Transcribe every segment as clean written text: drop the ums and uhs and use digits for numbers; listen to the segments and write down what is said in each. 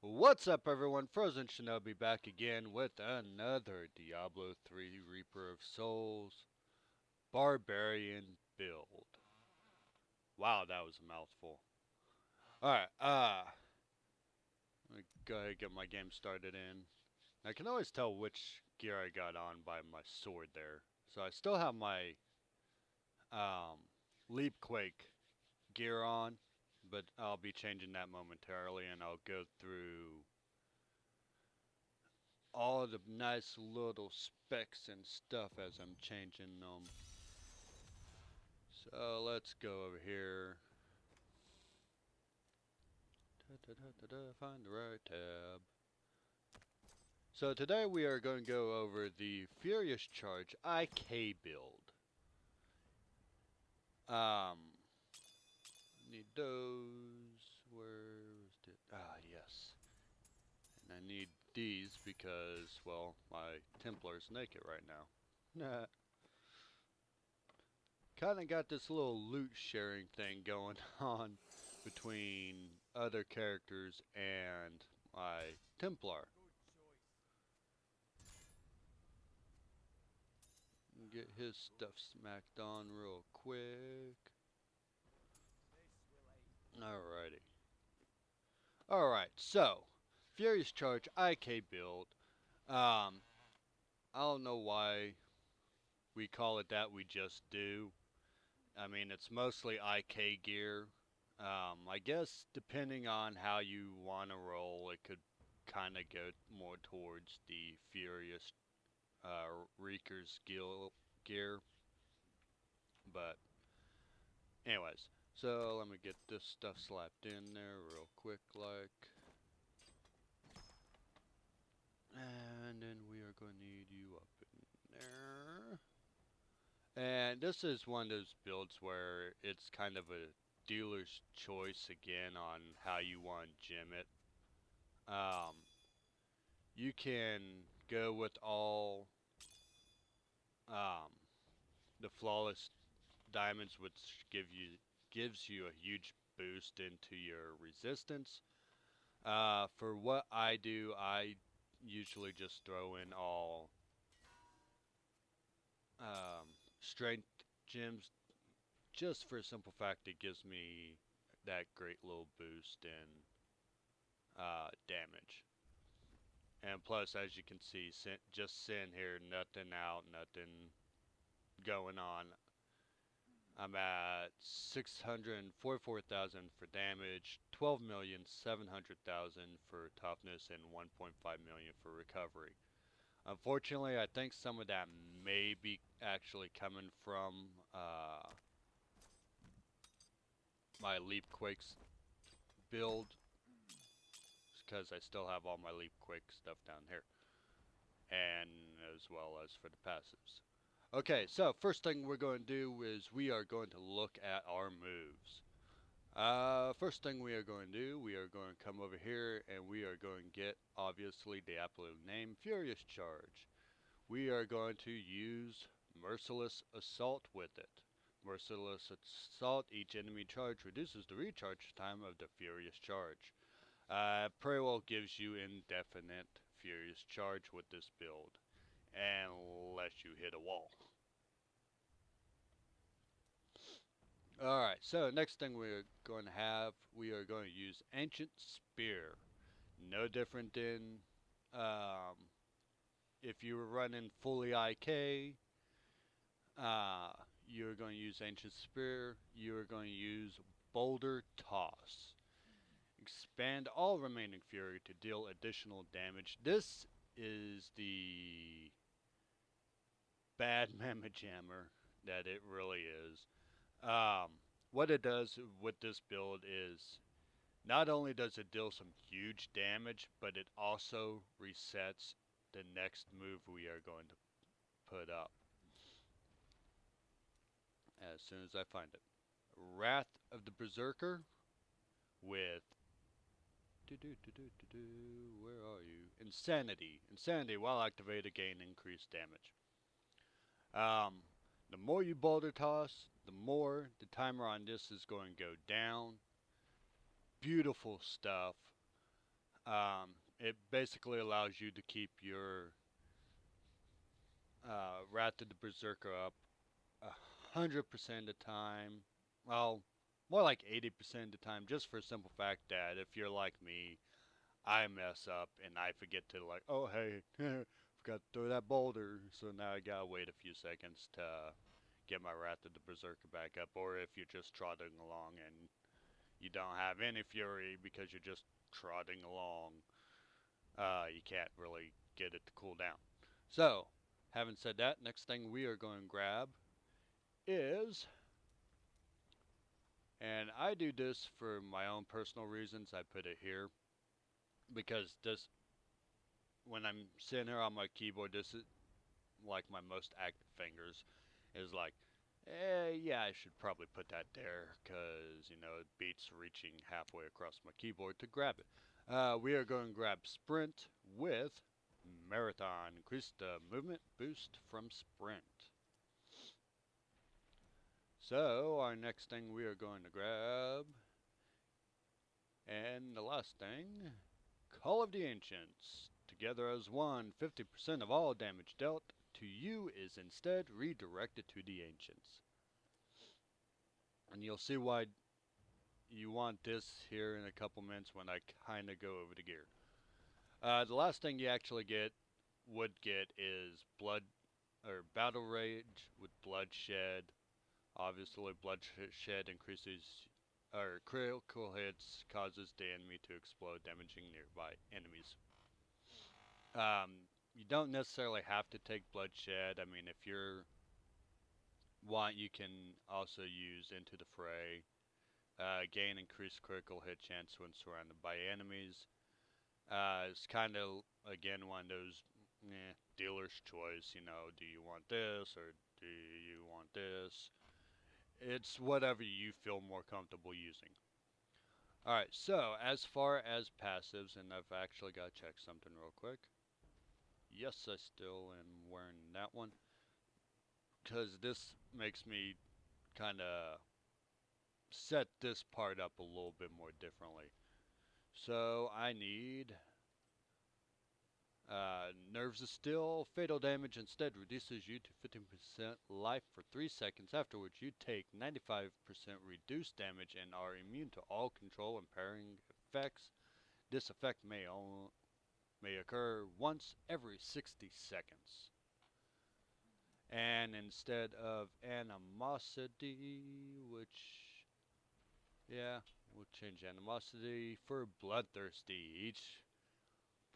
What's up, everyone? Frozen Shinobi back again with another Diablo 3 Reaper of Souls barbarian build. Wow, that was a mouthful. Alright, let me go ahead and get my game started in. I can always tell which gear I got on by my sword there. So I still have my um, Leap Quake gear on, but I'll be changing that momentarily and I'll go through all the nice little specs and stuff as I'm changing them. So let's go over here. Find the right tab. So today we are going to go over the Furious Charge IK build. Need those. Where was it? Ah, yes. And I need these because, well, my Templar's naked right now. Nah. Kinda got this little loot sharing thing going on between other characters and my Templar. Get his stuff smacked on real quick. Alrighty. Alright, so Furious Charge IK build. Um, I don't know why we call it that, we just do. I mean, it's mostly IK gear. I guess depending on how you want to roll, it could kind of go more towards the Furious Reeker's gear. But, anyways, so let me get this stuff slapped in there real quick, like. And then we are going to need you up in there. And this is one of those builds where it's kind of a dealer's choice again on how you want to gem it. Um, you can go with all um, the flawless diamonds, which gives you a huge boost into your resistance. For what I do, I usually just throw in all um, strength gems, just for a simple fact it gives me that great little boost in damage. And plus, as you can see, just sitting here, nothing out, nothing going on. I'm at 644,000 for damage, 12,700,000 for toughness, and 1.5 million for recovery. Unfortunately, I think some of that may be actually coming from my Leap Quakes build, because I still have all my Leap Quake stuff down here, and as well as for the passives. Okay, so first thing we're going to do is we are going to look at our moves. First thing we are going to do, we are going to come over here and we are going to get, obviously, the absolute name, Furious Charge. We are going to use Merciless Assault with it. Merciless Assault, each enemy charge reduces the recharge time of the Furious Charge. Pretty well gives you indefinite Furious Charge with this build, unless you hit a wall. Alright, so next thing we're going to have, we are going to use Ancient Spear. No different than if you were running fully IK, you're going to use Ancient Spear, you're going to use Boulder Toss. Expand all remaining Fury to deal additional damage. This is the bad Mamma Jammer that it really is. What it does with this build is not only does it deal some huge damage, but it also resets the next move we are going to put up as soon as I find it. Wrath of the Berserker with where are you? Insanity. Insanity, while activated, gain increased damage. Um, the more you boulder toss, the more the timer on this is going to go down. Beautiful stuff. It basically allows you to keep your Wrath of the Berserker up 100% of the time. Well, more like 80% of the time, just for the simple fact that if you're like me, I mess up and I forget to like, oh hey, forgot to throw that boulder, so now I gotta wait a few seconds to get my Wrath of the Berserker back up. Or if you're just trotting along and you don't have any fury because you're just trotting along, you can't really get it to cool down. So, having said that, next thing we are going to grab is, and I do this for my own personal reasons, I put it here, because this, when I'm sitting here on my keyboard, this is like my most active fingers, is like, yeah, I should probably put that there, because, you know, it beats reaching halfway across my keyboard to grab it. We are going to grab Sprint with Marathon. Increase the movement boost from Sprint. So, our next thing we are going to grab, and the last thing, Call of the Ancients. Together as one, 50% of all damage dealt to you is instead redirected to the Ancients. And you'll see why you want this here in a couple minutes when I kind of go over the gear. The last thing you actually would get is blood, or battle rage with bloodshed. Obviously, bloodshed increases, or critical hits causes the enemy to explode, damaging nearby enemies. You don't necessarily have to take bloodshed. I mean, if you want, you can also use Into the Fray. Gain increased critical hit chance when surrounded by enemies. It's kind of, again, one of those dealer's choice. You know, do you want this or do you want this? It's whatever you feel more comfortable using. Alright, so as far as passives, and I've actually got to check something real quick. Yes, I still am wearing that one, because this makes me kind of set this part up a little bit more differently. So I need Nerves of Steel. Fatal damage instead reduces you to 15% life for 3 seconds, afterwards you take 95% reduced damage and are immune to all control impairing effects. This effect may occur once every 60 seconds. And instead of Animosity, which, yeah, we'll change Animosity for Bloodthirsty. Each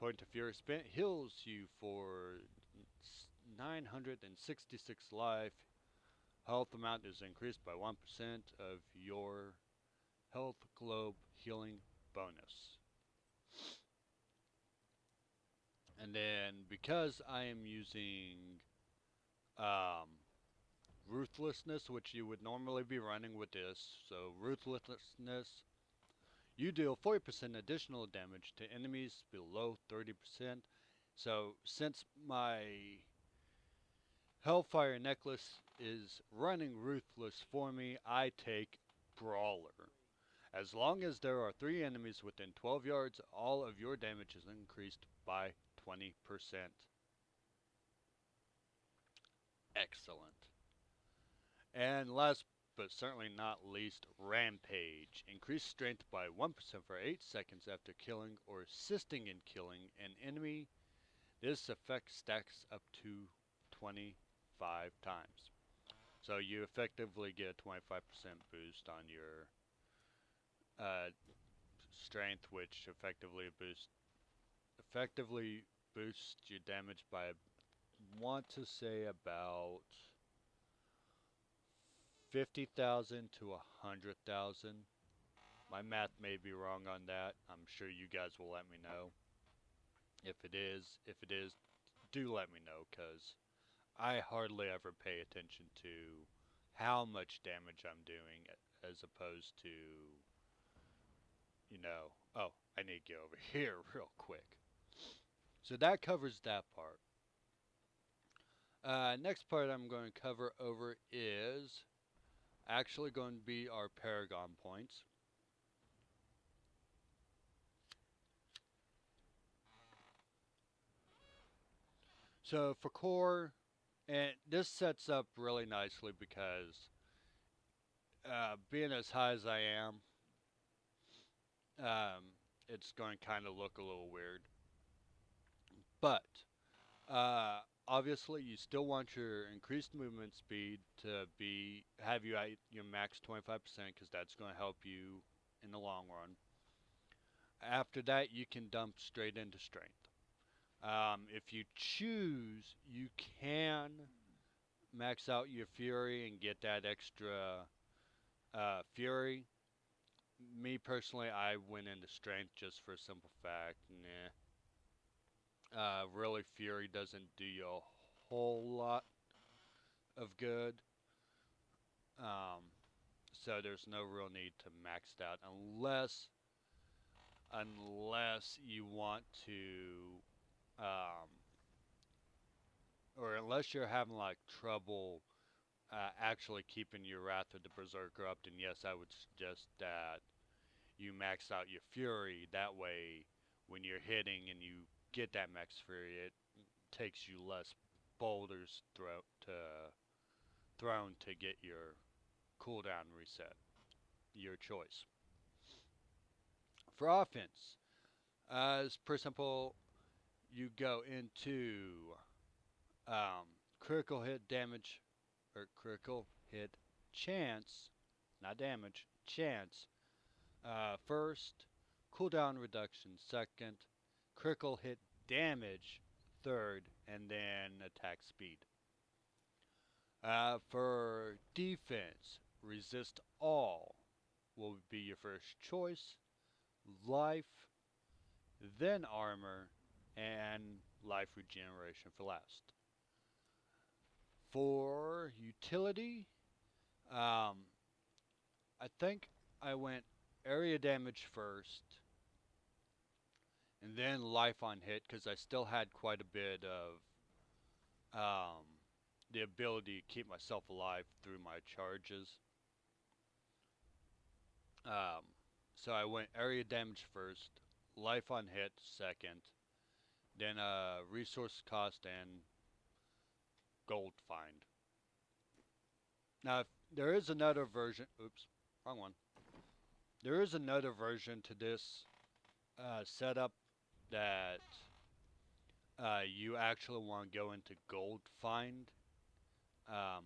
point of fury spent heals you for 966 life. Health amount is increased by 1% of your health globe healing bonus. And then, because I am using Ruthlessness, which you would normally be running with this, so Ruthlessness, you deal 40% additional damage to enemies below 30%. So since my Hellfire Necklace is running Ruthless for me, I take Brawler. As long as there are 3 enemies within 12 yards, all of your damage is increased by 20%. Excellent. And last but certainly not least, Rampage. Increase strength by 1% for 8 seconds after killing or assisting in killing an enemy. This effect stacks up to 25 times. So you effectively get a 25% boost on your strength, which effectively boosts your damage by, I want to say, about 50,000 to 100,000. My math may be wrong on that. I'm sure you guys will let me know. If it is, do let me know, because I hardly ever pay attention to how much damage I'm doing as opposed to, you know, oh, I need to get over here real quick. So that covers that part. Next part I'm going to cover over is actually going to be our Paragon points. So for core, and this sets up really nicely because being as high as I am, um, it's going to kind of look a little weird. But obviously, you still want your increased movement speed to be have you at your max 25% because that's going to help you in the long run. After that, you can dump straight into strength. If you choose, you can max out your fury and get that extra fury. Me personally, I went into strength just for a simple fact. Really, fury doesn't do you a whole lot of good. Um, so there's no real need to max that unless you want to, um, or unless you're having like trouble actually keeping your Wrath of the Berserker up, then yes, I would suggest that you max out your Fury. That way, when you're hitting and you get that max Fury, it takes you less boulders thrown to get your cooldown reset. Your choice. For offense, it's pretty simple. You go into um, critical hit damage or critical hit chance, not damage, chance. First, cooldown reduction second, critical hit damage third, and then attack speed. For defense, resist all will be your first choice, life, then armor, and life regeneration for last. For utility, um, I think I went area damage first, and then life on hit because I still had quite a bit of the ability to keep myself alive through my charges. Um, so I went area damage first, life on hit second, then resource cost and gold find. Now, if there is another version. Oops, wrong one. There is another version to this setup that you actually want to go into gold find um,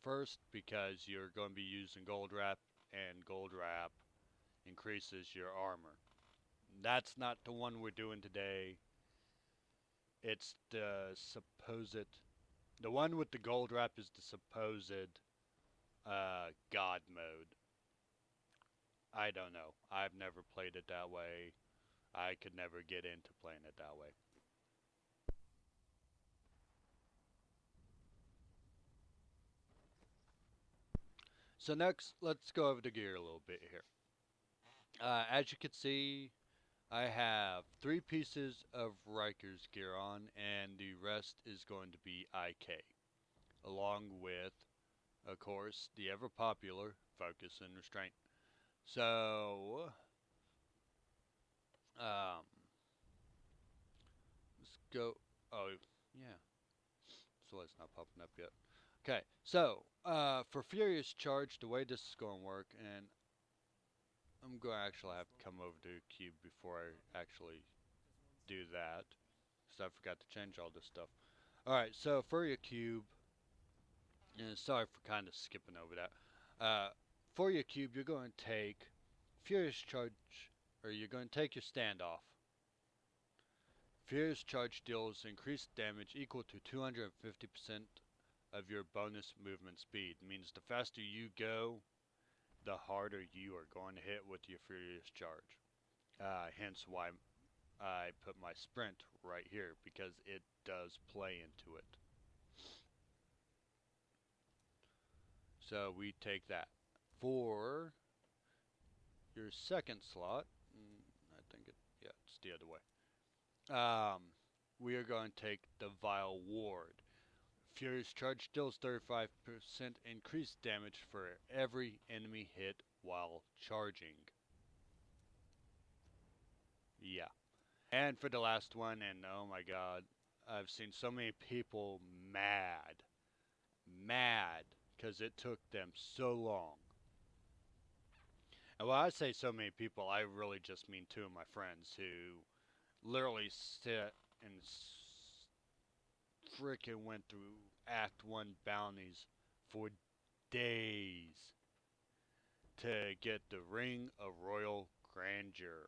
first because you're going to be using gold wrap, and gold wrap increases your armor. That's not the one we're doing today. It's the supposed. The one with the gold wrap is the supposed god mode. I don't know. I've never played it that way. I could never get into playing it that way. So next, let's go over the gear a little bit here. As you can see, I have 3 pieces of Riker's gear on, and the rest is going to be IK, along with, of course, the ever popular Focus and Restraint. So, um, let's go. Oh, yeah. So it's not popping up yet. Okay, so for Furious Charge, the way this is going to work, and I'm going to actually have to come over to Cube before I actually do that, because I forgot to change all this stuff. Alright, so for your cube, and sorry for kind of skipping over that. For your cube, you're going to take Furious Charge, or you're going to take your standoff. Furious Charge deals increased damage equal to 250% of your bonus movement speed. It means the faster you go, the harder you are going to hit with your Furious Charge. Hence why I put my sprint right here, because it does play into it. So we take that. For your second slot, I think it's the other way. We are going to take the Vile Ward. Furious Charge deals 35% increased damage for every enemy hit while charging. Yeah. And for the last one, and oh my god, I've seen so many people mad, because it took them so long. And when I say so many people, I really just mean two of my friends who literally sit and frickin' went through Act 1 bounties for days to get the Ring of Royal Grandeur.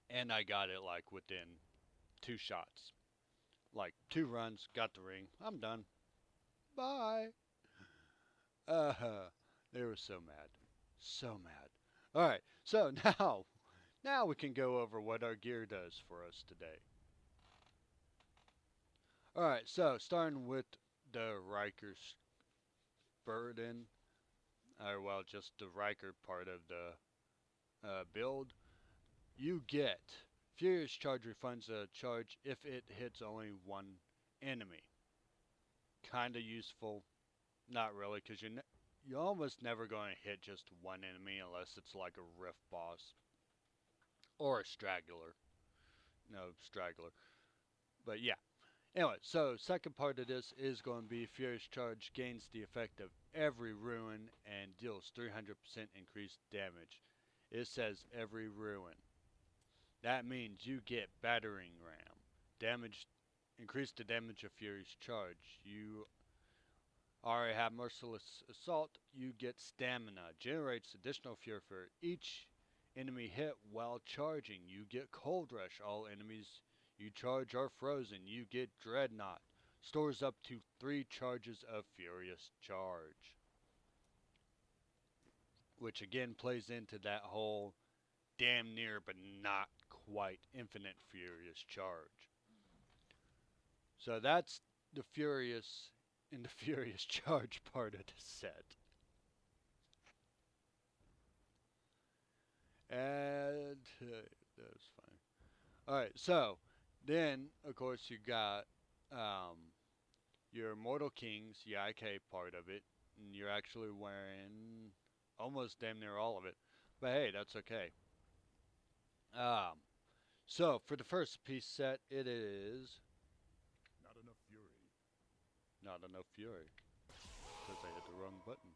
And I got it like within 2 shots. Like 2 runs, got the ring. I'm done. Bye. Uh, they were so mad. So mad. Alright, so now we can go over what our gear does for us today. Alright, so starting with the Riker's burden, or well, just the Riker part of the build. You get Furious Charge refunds a charge if it hits only one enemy. Kinda useful, not really, because you're almost never going to hit just one enemy unless it's like a Rift boss or a straggler. No, straggler. But yeah. Anyway, so second part of this is going to be Furious Charge gains the effect of every ruin and deals 300% increased damage. It says every ruin. That means you get battering ram. Damage, increase the damage of Furious Charge. You already have Merciless Assault. You get stamina. Generates additional fury for each enemy hit while charging. You get Cold Rush. All enemies you charge are frozen. You get Dreadnought. Stores up to 3 charges of Furious Charge. Which again plays into that whole damn near but not quite infinite Furious Charge. So that's the Furious in the Furious Charge part of the set. And that was fine. Alright, so then of course you got your Immortal Kings, the IK part of it, and you're actually wearing almost damn near all of it. But hey, that's okay. So for the first piece set, it is Not enough fury. not enough fury because I hit the wrong button.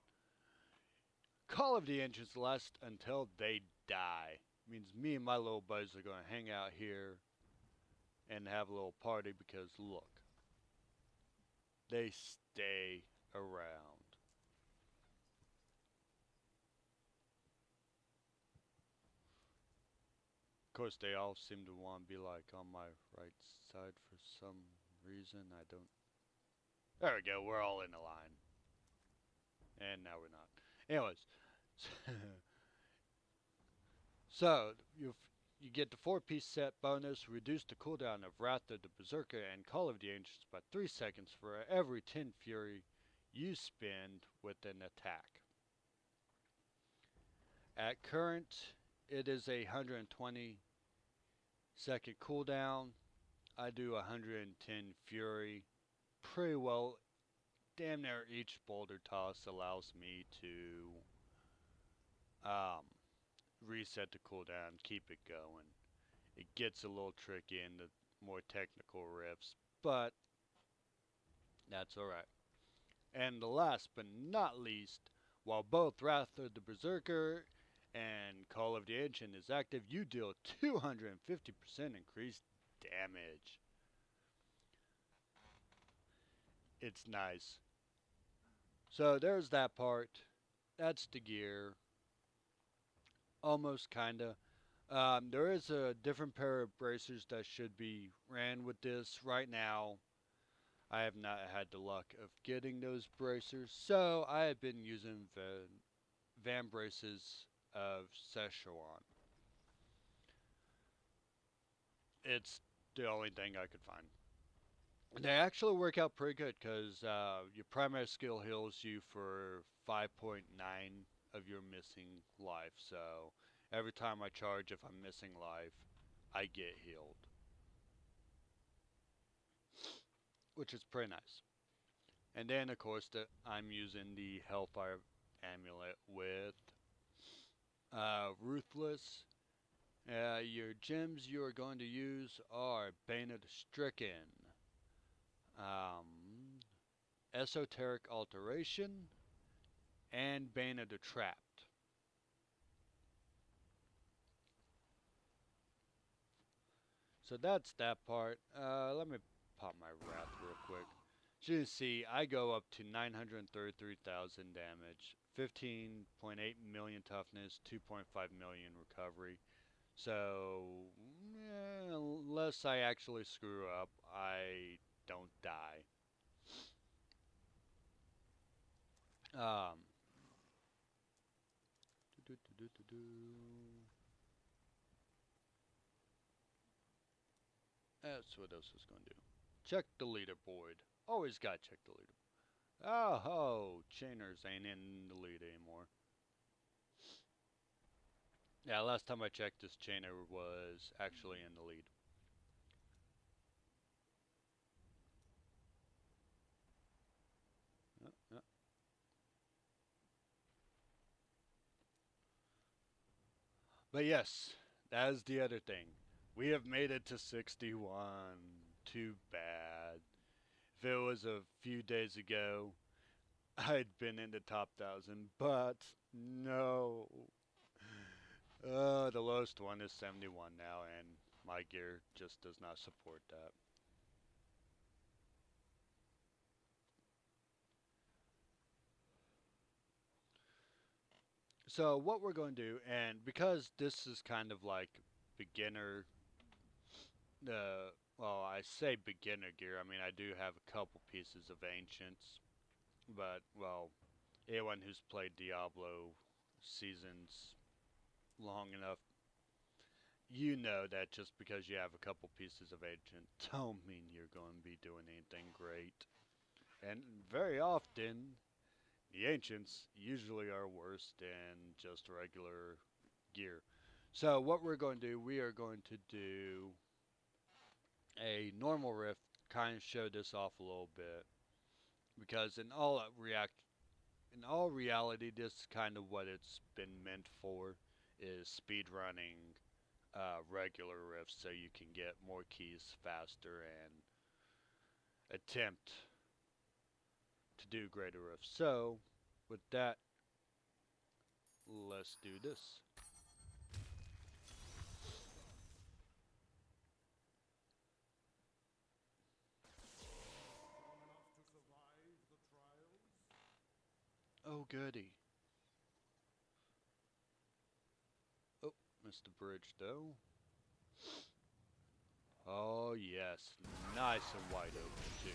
Call of the Engines last until they die. Means me and my little buddies are gonna hang out here and have a little party because look, they stay around. Of course, they all seem to want to be like on my right side for some reason. I don't. There we go. We're all in a line, and now we're not. Anyways, so you get the 4-piece set bonus, reduce the cooldown of Wrath of the Berserker and Call of the Ancients by 3 seconds for every 10 fury you spend with an attack. At current, it is a 120-second cooldown. I do 110 fury. Pretty well, damn near each boulder toss allows me to reset the cooldown, keep it going. It gets a little tricky in the more technical riffs, but that's alright. And the last but not least, while both Wrath of the Berserker and Call of the Ancient is active, you deal 250% increased damage. It's nice. So there's that part. That's the gear. Almost kinda. There is a different pair of bracers that should be ran with this. Right now, I have not had the luck of getting those bracers, so I have been using the Van braces of Szechuan. It's the only thing I could find. They actually work out pretty good because your primary skill heals you for 5.9 of your missing life. So every time I charge, if I'm missing life, I get healed, which is pretty nice. And then, of course, I'm using the Hellfire Amulet with Ruthless Your gems you are going to use are Bane of the Stricken, um, Esoteric Alteration, and Bane of the Trapped. So that's that part. Let me pop my Wrath real quick. As you can see, I go up to 933,000 damage, 15.8 million toughness, 2.5 million recovery. So, unless I actually screw up, I don't die. Um, That's what else is going to do. Check the leaderboard. Always gotta check the leaderboard. Oh ho, Chainers ain't in the lead anymore. Yeah, last time I checked, this Chainer was actually in the lead. Uh, uh. But yes, that is the other thing. We have made it to 61. Too bad. If it was a few days ago, I'd been in the top 1,000, but no. The lowest one is 71 now, and my gear just does not support that. So what we're going to do, and because this is kind of like beginner, well, I say beginner gear. I mean, I do have a couple pieces of ancients, but well, anyone who's played Diablo seasons long enough, you know that just because you have a couple pieces of ancient don't mean you're going to be doing anything great. And very often, the ancients usually are worse than just regular gear. So what we're going to do, we are going to do a normal rift, kind of show this off a little bit, because in all reality, this is kind of what it's been meant for, is speed running regular rifts so you can get more keys faster and attempt to do greater rifts. So with that, let's do this. Strong enough to survive the trials? Oh goody. Oh, missed the bridge though. Oh yes, nice and wide open too.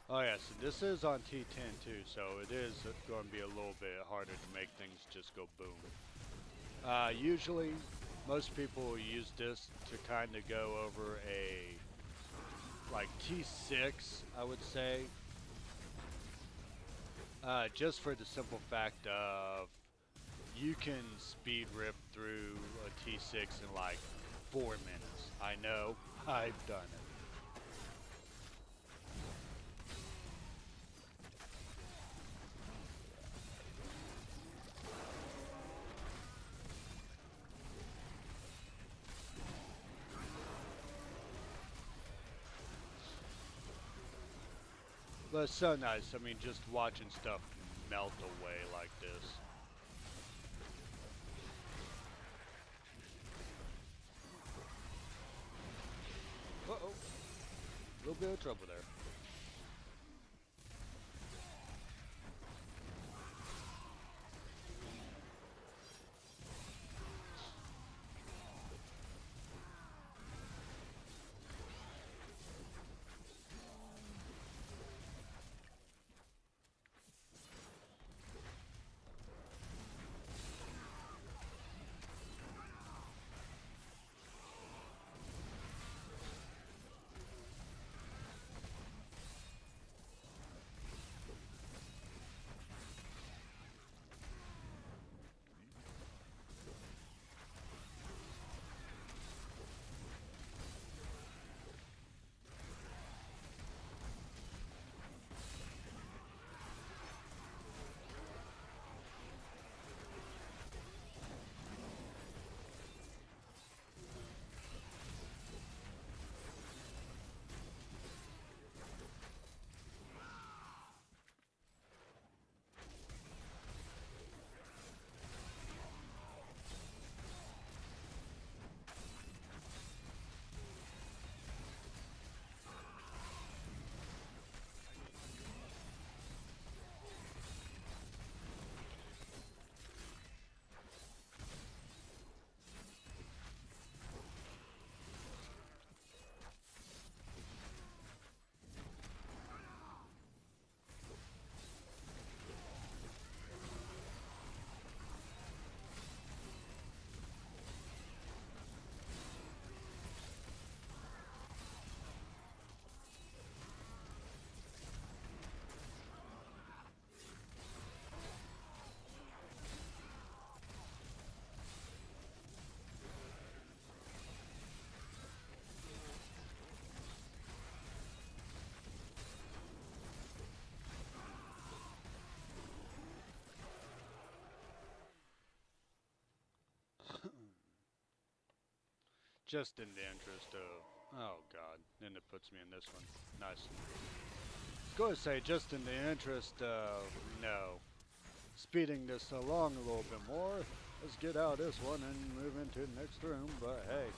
Oh yes, this is on T10 too, so it is going to be a little bit harder to make things just go boom. Usually, most people will use this to kind of go over a like T6, I would say, just for the simple fact of you can speed rip through a T6 in like 4 minutes. I know, I've done it. But it's so nice. I mean, just watching stuff melt away like this. Uh-oh. A little bit of trouble there. Just in the interest of, oh god, then it puts me in this one. Nice. I was going to say, just in the interest of, speeding this along a little bit more, let's get out of this one and move into the next room, but hey,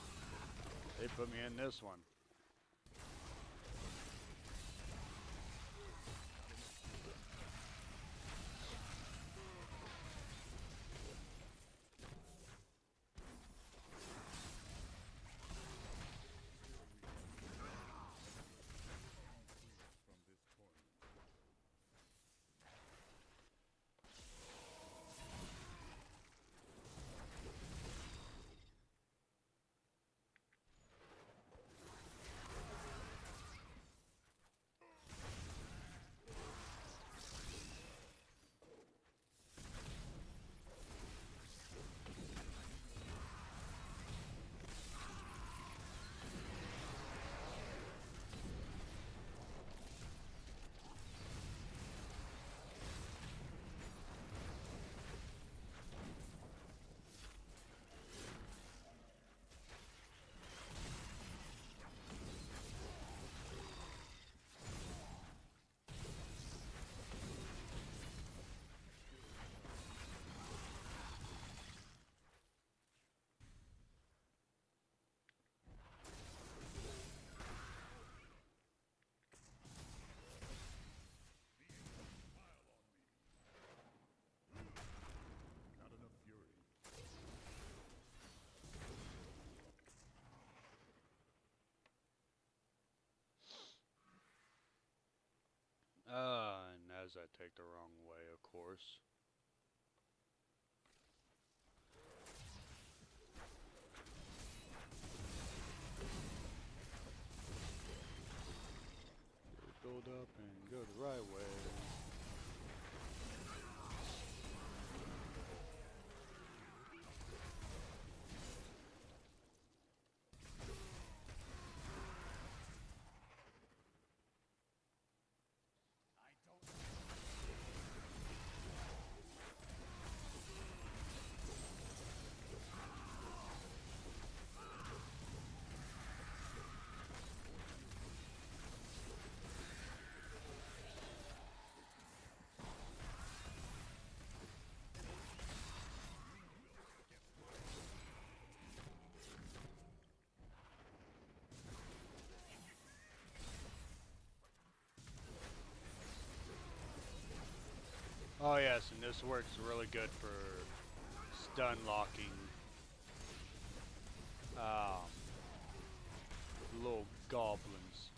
they put me in this one. from this torment. Not enough fury. And as I take the wrong way, of course. Build up and go the right way. Oh yes, and this works really good for stun locking um, little goblins.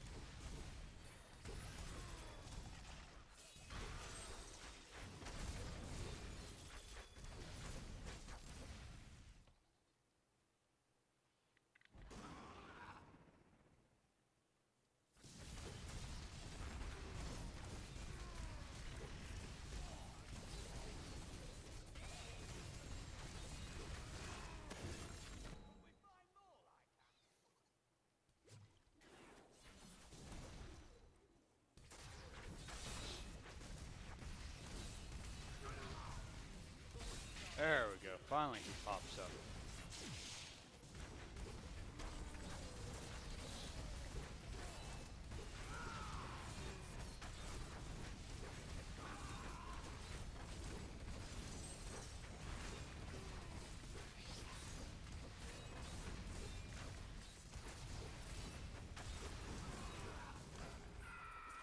There we go. Finally he pops up.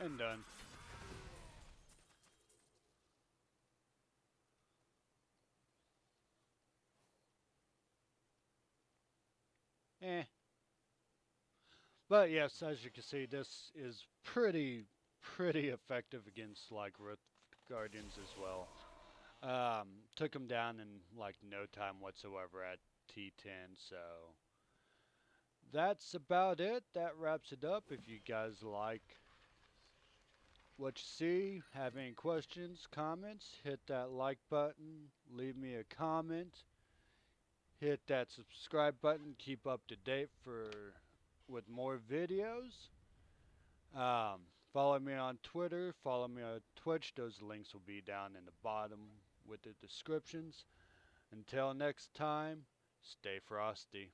And done. Eh. But yes, as you can see, this is pretty effective against like Rift Guardians as well. Took him down in like no time whatsoever at T10, so that's about it. That wraps it up. If you guys like what you see, have any questions, comments, hit that like button, leave me a comment, hit that subscribe button, keep up to date for with more videos. Um, Follow me on Twitter, follow me on Twitch. Those links will be down in the bottom with the descriptions. Until next time, stay frosty.